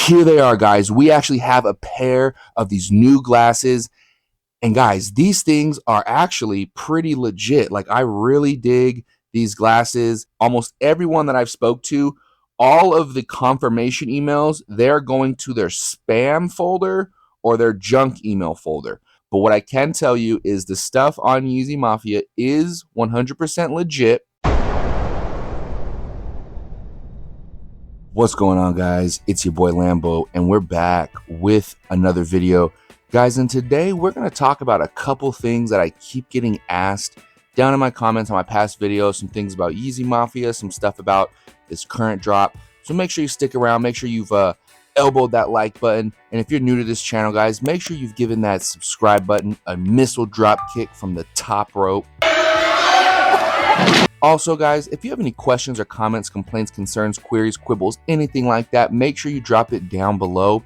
here they are, guys. We actually have a pair of these new glasses. And guys, these things are actually pretty legit. Like, I really dig these glasses. Almost everyone that I've spoke to, all of the confirmation emails, they're going to their spam folder or their junk email folder. But what I can tell you is the stuff on Yeezy Mafia is 100% legit. What's going on, guys? It's your boy Lambo, and we're back with another video. Guys, and today we're going to talk about a couple things that I keep getting asked down in my comments on my past videos, some things about Yeezy Mafia, some stuff about this current drop. So make sure you stick around, make sure you've elbowed that like button, and if you're new to this channel, guys, make sure you've given that subscribe button a missile drop kick from the top rope. Also, guys, if you have any questions or comments, complaints, concerns, queries, quibbles, anything like that, make sure you drop it down below.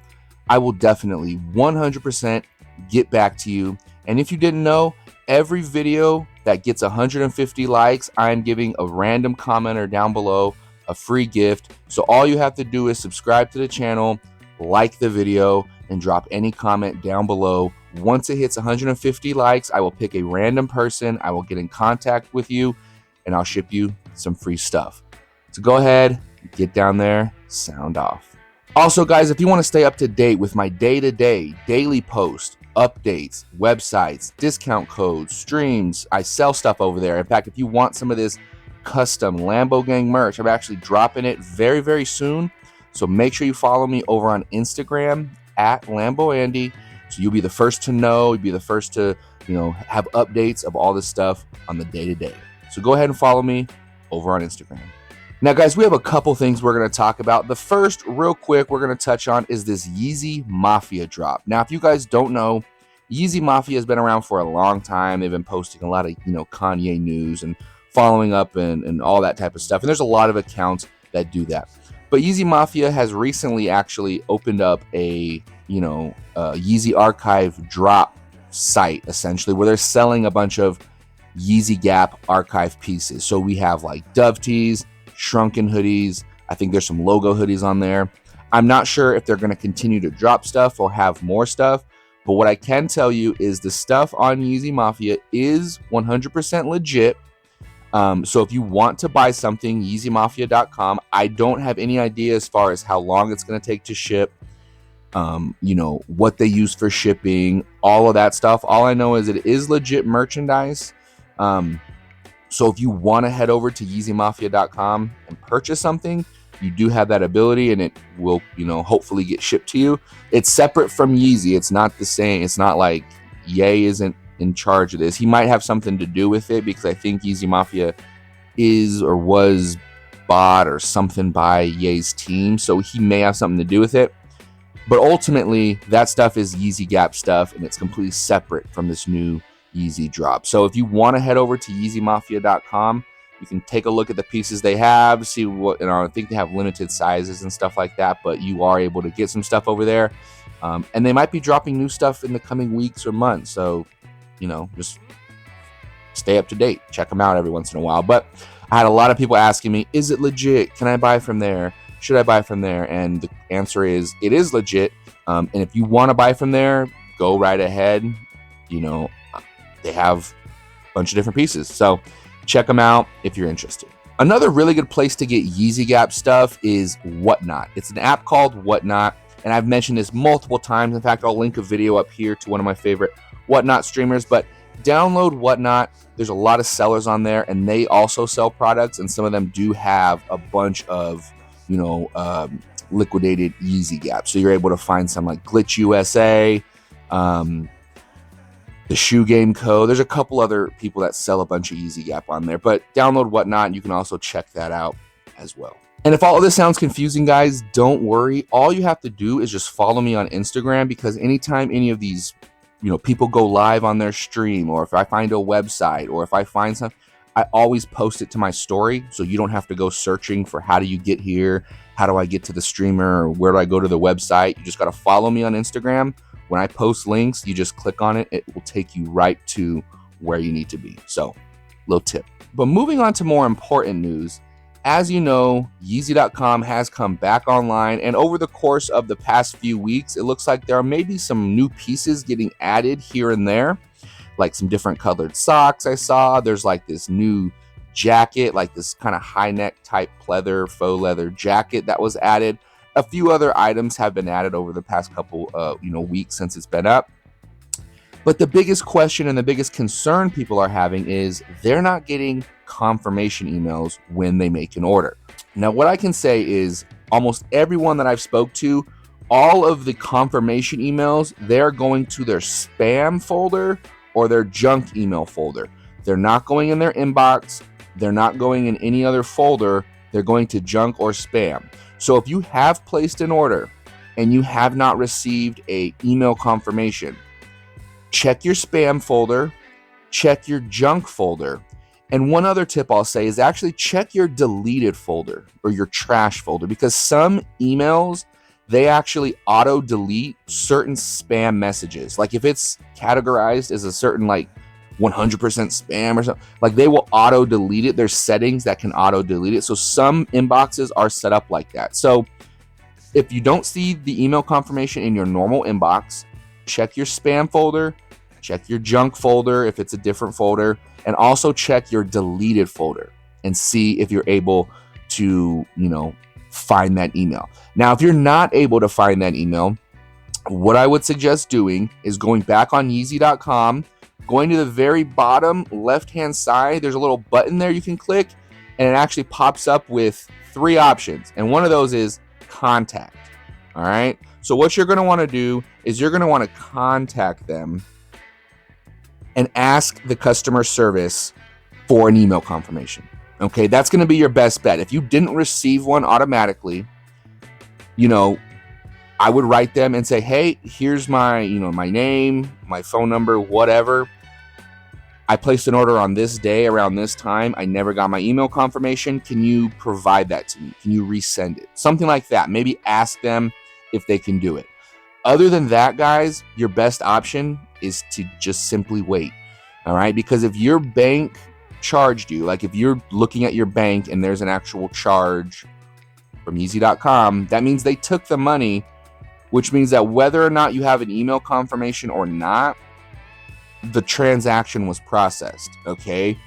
I will definitely 100% get back to you. And if you didn't know, every video that gets 150 likes, I'm giving a random commenter down below a free gift. So all you have to do is subscribe to the channel, like the video, and drop any comment down below. Once it hits 150 likes, I will pick a random person. I will get in contact with you, and I'll ship you some free stuff. So go ahead, get down there, sound off. Also, guys, if you want to stay up to date with my day-to-day, daily posts, updates, websites, discount codes, streams, I sell stuff over there. In fact, if you want some of this custom Lambo Gang merch, I'm actually dropping it very, very soon. So make sure you follow me over on Instagram at LamboAndy. So you'll be the first to know, you'll be the first to, have updates of all this stuff on the day-to-day. So go ahead and follow me over on Instagram. Now, guys, we have a couple things we're going to talk about. The first, real quick, we're going to touch on is this Yeezy Mafia drop. Now, if you guys don't know, Yeezy Mafia has been around for a long time. They've been posting a lot of, Kanye news and following up and all that type of stuff. And there's a lot of accounts that do that. But Yeezy Mafia has recently actually opened up a, Yeezy archive drop site, essentially, where they're selling a bunch of Yeezy Gap archive pieces. So we have like Dove tees, shrunken hoodies. I think there's some logo hoodies on there. I'm not sure if they're going to continue to drop stuff or have more stuff, but what I can tell you is the stuff on Yeezy Mafia is 100% legit. So if you want to buy something, yeezymafia.com. I don't have any idea as far as how long it's going to take to ship, what they use for shipping, all of that stuff. All I know is it is legit merchandise. So if you want to head over to yeezymafia.com and purchase something, you do have that ability, and it will, hopefully get shipped to you. It's separate from Yeezy. It's not the same. It's not like Ye isn't in charge of this. He might have something to do with it because I think Yeezy Mafia is or was bought or something by Ye's team. So he may have something to do with it. But ultimately, that stuff is Yeezy Gap stuff, and it's completely separate from this new Yeezy drop. So if you want to head over to yeezymafia.com, you can take a look at the pieces they have, see what, I think they have limited sizes and stuff like that, but you are able to get some stuff over there. And they might be dropping new stuff in the coming weeks or months. So, just stay up to date. Check them out every once in a while. But I had a lot of people asking me, is it legit? Can I buy from there? Should I buy from there? And the answer is, it is legit. And if you want to buy from there, go right ahead. They have a bunch of different pieces. So check them out if you're interested. Another really good place to get Yeezy Gap stuff is Whatnot. It's an app called Whatnot, and I've mentioned this multiple times. In fact, I'll link a video up here to one of my favorite Whatnot streamers, but download Whatnot. There's a lot of sellers on there, and they also sell products, and some of them do have a bunch of, liquidated Yeezy Gap. So you're able to find some like Glitch USA, the Shoe Game Co. There's a couple other people that sell a bunch of Yeezy Gap on there, but download Whatnot, and you can also check that out as well. And if all of this sounds confusing, guys, don't worry. All you have to do is just follow me on Instagram, because anytime any of these, people go live on their stream, or if I find a website, or if I find something, I always post it to my story, so you don't have to go searching for how do you get here, how do I get to the streamer, or where do I go to the website. You just got to follow me on Instagram. When I post links, you just click on it. It will take you right to where you need to be. So, little tip. But moving on to more important news, As you know, Yeezy.com has come back online, and over the course of the past few weeks, it looks like there are maybe some new pieces getting added here and there, like some different colored socks I saw. There's like this new jacket, like this kind of high neck type pleather, faux leather jacket that was added. A few other items have been added over the past couple weeks since it's been up. But the biggest question and the biggest concern people are having is they're not getting confirmation emails when they make an order. Now, what I can say is almost everyone that I've spoke to, all of the confirmation emails, they're going to their spam folder or their junk email folder. They're not going in their inbox. They're not going in any other folder. They're going to junk or spam. So if you have placed an order and you have not received an email confirmation, check your spam folder, check your junk folder. And one other tip I'll say is actually check your deleted folder or your trash folder, because some emails, they actually auto delete certain spam messages. Like if it's categorized as a certain like 100% spam or something, like they will auto delete it. There's settings that can auto delete it. So some inboxes are set up like that. So if you don't see the email confirmation in your normal inbox, check your spam folder, check your junk folder if it's a different folder, and also check your deleted folder and see if you're able to, find that email. Now, if you're not able to find that email, what I would suggest doing is going back on Yeezy.com, going to the very bottom left-hand side, there's a little button there you can click, and it actually pops up with 3 options. And one of those is contact. All right. So what you're going to want to do is you're going to want to contact them and ask the customer service for an email confirmation. Okay, that's going to be your best bet. If you didn't receive one automatically, I would write them and say, hey, here's my, my name, my phone number, whatever. I placed an order on this day around this time. I never got my email confirmation. Can you provide that to me? Can you resend it? Something like that. Maybe ask them if they can do it. Other than that, guys, your best option is to just simply wait. All right. Because if your bank charged you, like if you're looking at your bank and there's an actual charge from Yeezy.com, that means they took the money, which means that whether or not you have an email confirmation or not, the transaction was processed. Okay.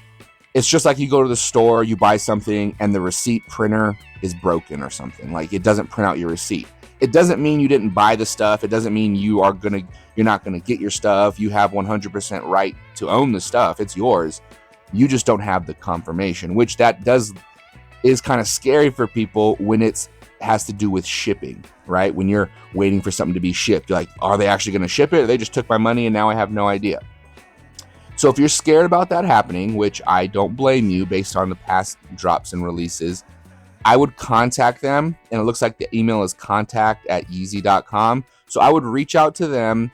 It's just like you go to the store, you buy something and the receipt printer is broken or something. Like it doesn't print out your receipt. It doesn't mean you didn't buy the stuff. It doesn't mean you're not gonna get your stuff. You have 100% right to own the stuff. It's yours. You just don't have the confirmation, which is kind of scary for people when it has to do with shipping, right? When you're waiting for something to be shipped, you're like, are they actually going to ship it? They just took my money and now I have no idea. So if you're scared about that happening, which I don't blame you based on the past drops and releases, I would contact them, and it looks like the email is contact@yeezy.com. So I would reach out to them,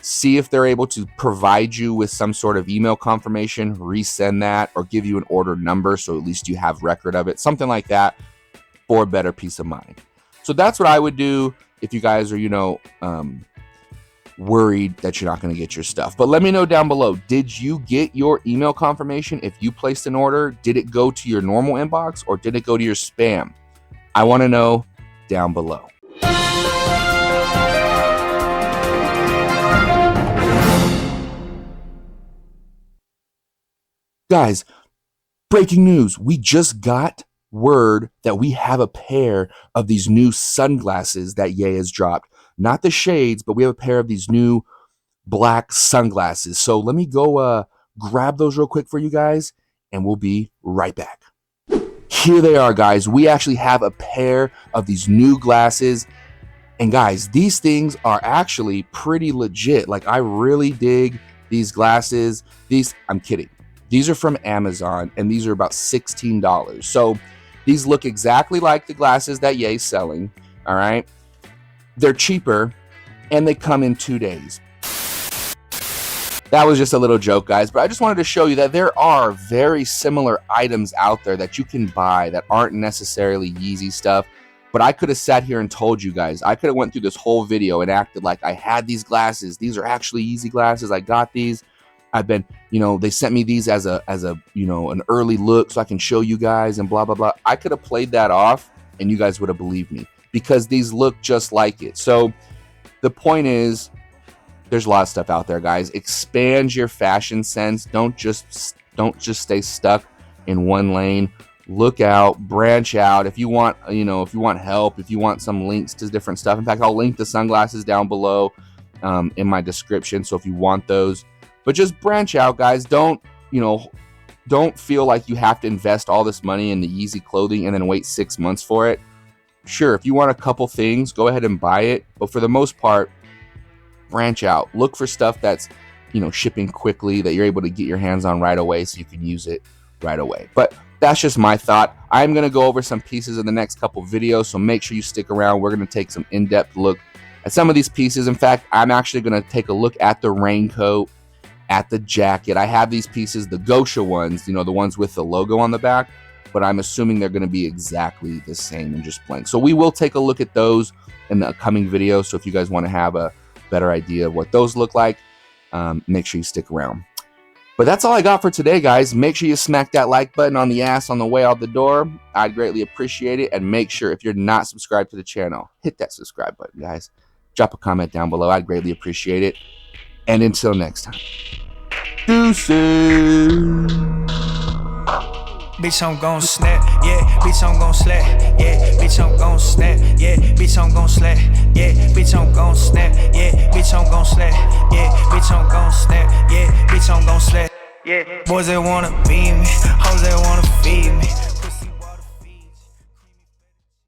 see if they're able to provide you with some sort of email confirmation, resend that, or give you an order number so at least you have record of it, something like that, for a better peace of mind. So that's what I would do if you guys are, worried that you're not going to get your stuff. But let me know down below, did you get your email confirmation if you placed an order? Did it go to your normal inbox or did it go to your spam? I want to know down below. Guys, breaking news. We just got word that we have a pair of these new sunglasses that Ye has dropped. Not the shades, but we have a pair of these new black sunglasses. So let me go grab those real quick for you guys, and we'll be right back. Here they are, guys. We actually have a pair of these new glasses. And guys, these things are actually pretty legit. Like, I really dig these glasses. I'm kidding. These are from Amazon, and these are about $16. So these look exactly like the glasses that Ye's selling, all right? They're cheaper, and they come in 2 days. That was just a little joke, guys, but I just wanted to show you that there are very similar items out there that you can buy that aren't necessarily Yeezy stuff, but I could have sat here and told you guys. I could have went through this whole video and acted like I had these glasses. These are actually Yeezy glasses. I got these. I've been, they sent me these as a an early look so I can show you guys and blah blah blah. I could have played that off and you guys would have believed me because these look just like it. So the point is, there's a lot of stuff out there, guys. Expand your fashion sense. Don't just stay stuck in one lane. Look out, branch out. If you want, if you want help, if you want some links to different stuff. In fact, I'll link the sunglasses down below in my description. So if you want those, but just branch out, guys. Don't feel like you have to invest all this money in the Yeezy clothing and then wait 6 months for it. Sure, if you want a couple things, go ahead and buy it. But for the most part, branch out. Look for stuff that's, shipping quickly, that you're able to get your hands on right away so you can use it right away. But that's just my thought. I'm going to go over some pieces in the next couple videos, so make sure you stick around. We're going to take some in-depth look at some of these pieces. In fact, I'm actually going to take a look at the raincoat, at the jacket. I have these pieces, the Gosha ones, the ones with the logo on the back, but I'm assuming they're going to be exactly the same and just blank. So we will take a look at those in the upcoming video. So if you guys want to have a better idea of what those look like, make sure you stick around. But that's all I got for today, guys. Make sure you smack that like button on the ass on the way out the door. I'd greatly appreciate it. And make sure, if you're not subscribed to the channel, hit that subscribe button, guys. Drop a comment down below. I'd greatly appreciate it. And until next time, deuces. Bitch, I'm gon' snap, yeah, bitch, I'm gon' slap, yeah, bitch, I'm gon' snap, yeah, bitch, I'm gon' slap, yeah, bitch, I'm gon' snap, yeah, bitch, I'm gon' slap, yeah, bitch, I'm gon' snap, yeah, bitch, I'm gon' slap, yeah. Boys that wanna be me, hoes that wanna feed me.